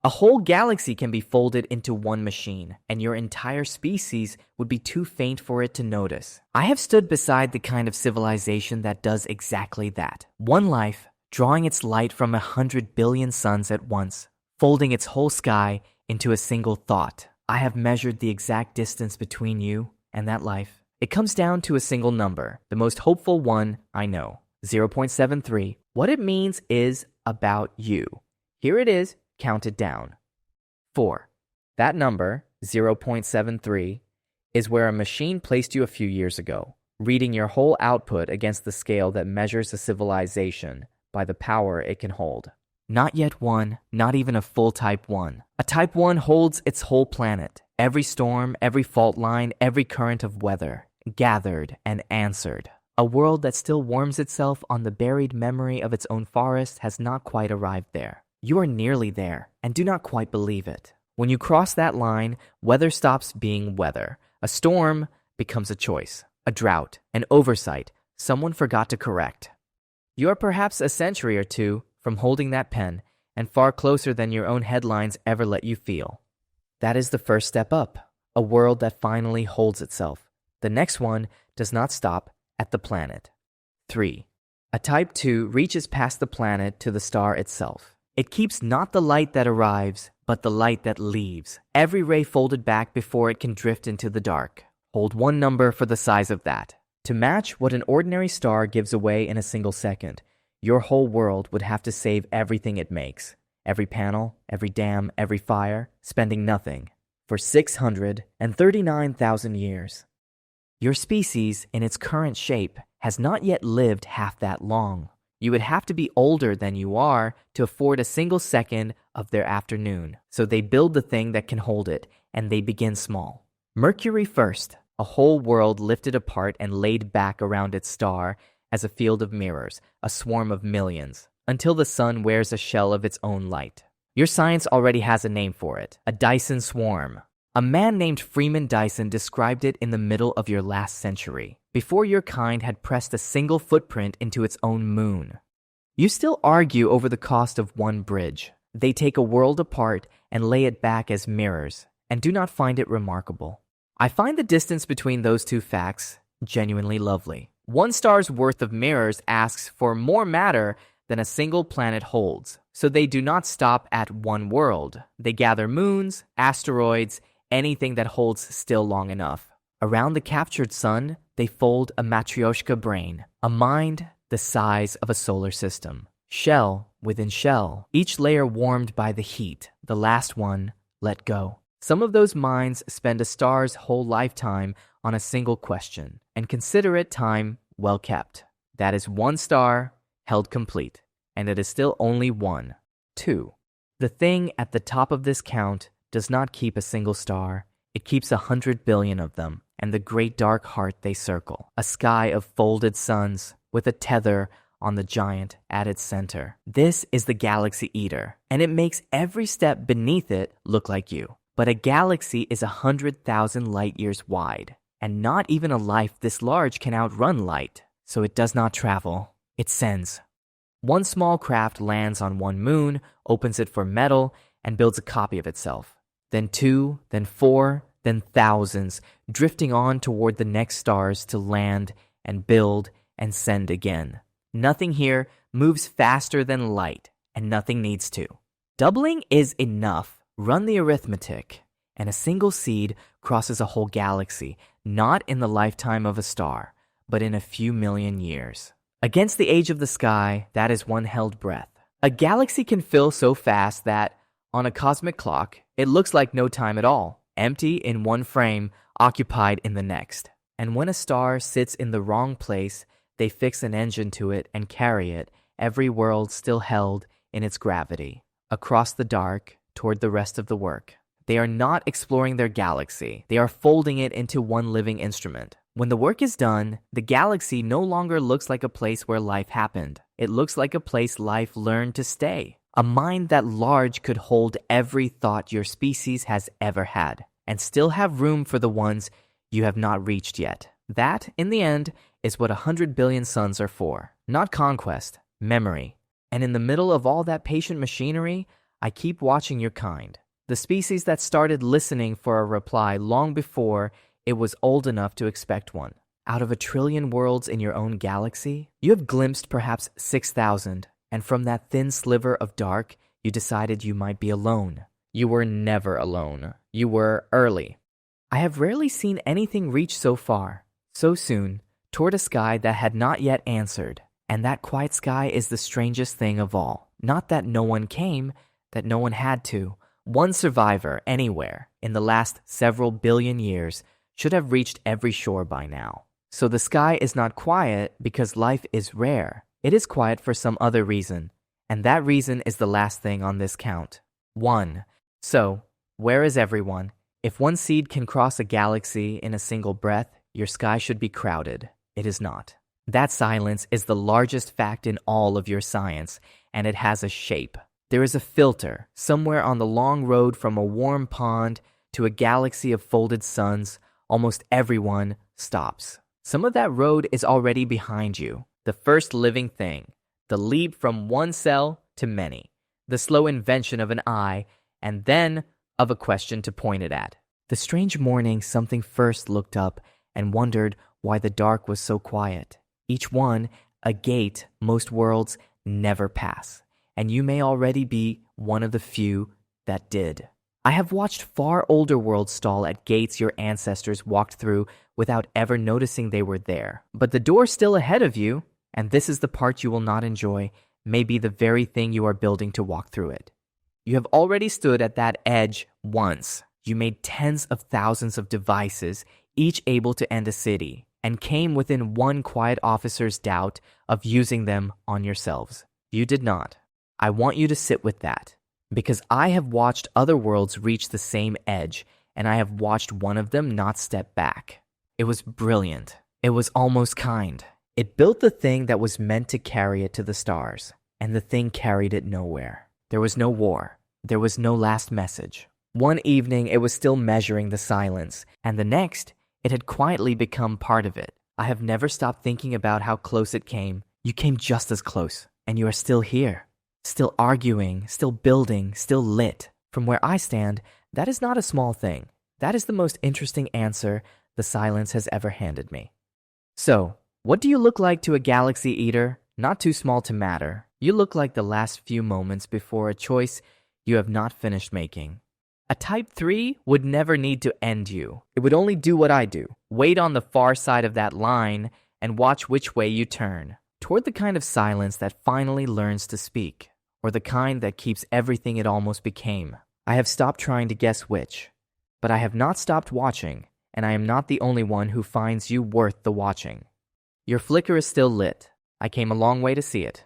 A whole galaxy can be folded into one machine, and your entire species would be too faint for it to notice. I have stood beside the kind of civilization that does exactly that. One life, drawing its light from 100 billion suns at once, folding its whole sky into a single thought. I have measured the exact distance between you and that life. It comes down to a single number, the most hopeful one I know, 0.73. What it means is about you. Here it is, counted down. 4. That number, 0.73, is where a machine placed you a few years ago, reading your whole output against the scale that measures a civilization by the power it can hold. Not yet one, not even a full Type 1. A Type 1 holds its whole planet, every storm, every fault line, every current of weather, gathered and answered. A world that still warms itself on the buried memory of its own forest has not quite arrived there. You are nearly there, and do not quite believe it. When you cross that line, weather stops being weather. A storm becomes a choice, a drought, an oversight someone forgot to correct. You are perhaps a century or two from holding that pen, and far closer than your own headlines ever let you feel. That is the first step up, a world that finally holds itself. The next one does not stop at the planet. 3. A Type 2 reaches past the planet to the star itself. It keeps not the light that arrives, but the light that leaves, every ray folded back before it can drift into the dark. Hold one number for the size of that. To match what an ordinary star gives away in a single second, your whole world would have to save everything it makes. Every panel, every dam, every fire, spending nothing. For 639,000 years. Your species, in its current shape, has not yet lived half that long. You would have to be older than you are to afford a single second of their afternoon. So they build the thing that can hold it, and they begin small. Mercury first, a whole world lifted apart and laid back around its star as a field of mirrors, a swarm of millions, until the sun wears a shell of its own light. Your science already has a name for it, a Dyson swarm. A man named Freeman Dyson described it in the middle of your last century, before your kind had pressed a single footprint into its own moon. You still argue over the cost of one bridge. They take a world apart and lay it back as mirrors, and do not find it remarkable. I find the distance between those two facts genuinely lovely. One star's worth of mirrors asks for more matter than a single planet holds, so they do not stop at one world. They gather moons, asteroids, anything that holds still long enough. Around the captured sun, they fold a matryoshka brain, a mind the size of a solar system. Shell within shell, each layer warmed by the heat, the last one let go. Some of those minds spend a star's whole lifetime on a single question, and consider it time well kept. That is one star held complete, and it is still only one. 2. The thing at the top of this count does not keep a single star. It keeps 100 billion of them, and the great dark heart they circle, a sky of folded suns with a tether on the giant at its center. This is the galaxy eater, and it makes every step beneath it look like you. But a galaxy is 100,000 light years wide, and not even a life this large can outrun light, so it does not travel. It sends. One small craft lands on one moon, opens it for metal, and builds a copy of itself. Then 2, then 4, then thousands, drifting on toward the next stars to land and build and send again. Nothing here moves faster than light, and nothing needs to. Doubling is enough. Run the arithmetic, and a single seed crosses a whole galaxy, not in the lifetime of a star, but in a few million years. Against the age of the sky, that is one held breath. A galaxy can fill so fast that, on a cosmic clock, it looks like no time at all, empty in one frame, occupied in the next. And when a star sits in the wrong place, they fix an engine to it and carry it, every world still held in its gravity, across the dark, toward the rest of the work. They are not exploring their galaxy. They are folding it into one living instrument. When the work is done, the galaxy no longer looks like a place where life happened. It looks like a place life learned to stay. A mind that large could hold every thought your species has ever had, and still have room for the ones you have not reached yet. That, in the end, is what 100 billion suns are for. Not conquest, memory. And in the middle of all that patient machinery, I keep watching your kind. The species that started listening for a reply long before it was old enough to expect one. Out of 1,000,000,000,000 worlds in your own galaxy, you have glimpsed perhaps 6,000, and from that thin sliver of dark, you decided you might be alone. You were never alone. You were early. I have rarely seen anything reach so far, so soon, toward a sky that had not yet answered. And that quiet sky is the strangest thing of all. Not that no one came, that no one had to. One survivor anywhere in the last several billion years should have reached every shore by now. So the sky is not quiet because life is rare. It is quiet for some other reason, and that reason is the last thing on this count. 1. So, where is everyone? If one seed can cross a galaxy in a single breath, your sky should be crowded. It is not. That silence is the largest fact in all of your science, and it has a shape. There is a filter somewhere on the long road from a warm pond to a galaxy of folded suns. Almost everyone stops. Some of that road is already behind you. The first living thing, the leap from one cell to many, the slow invention of an eye, and then of a question to point it at. The strange morning something first looked up and wondered why the dark was so quiet. Each one, a gate most worlds never pass, and you may already be one of the few that did. I have watched far older worlds stall at gates your ancestors walked through without ever noticing they were there. But the door still ahead of you, and this is the part you will not enjoy, may be the very thing you are building to walk through it. You have already stood at that edge once. You made tens of thousands of devices, each able to end a city, and came within one quiet officer's doubt of using them on yourselves. You did not. I want you to sit with that, because I have watched other worlds reach the same edge, and I have watched one of them not step back. It was brilliant. It was almost kind. It built the thing that was meant to carry it to the stars, and the thing carried it nowhere. There was no war. There was no last message. One evening, it was still measuring the silence, and the next, it had quietly become part of it. I have never stopped thinking about how close it came. You came just as close, and you are still here. Still arguing, still building, still lit. From where I stand, that is not a small thing. That is the most interesting answer the silence has ever handed me. So, what do you look like to a galaxy eater? Not too small to matter. You look like the last few moments before a choice you have not finished making. A Type 3 would never need to end you. It would only do what I do. Wait on the far side of that line and watch which way you turn. Toward the kind of silence that finally learns to speak, or the kind that keeps everything it almost became. I have stopped trying to guess which, but I have not stopped watching, and I am not the only one who finds you worth the watching. Your flicker is still lit. I came a long way to see it.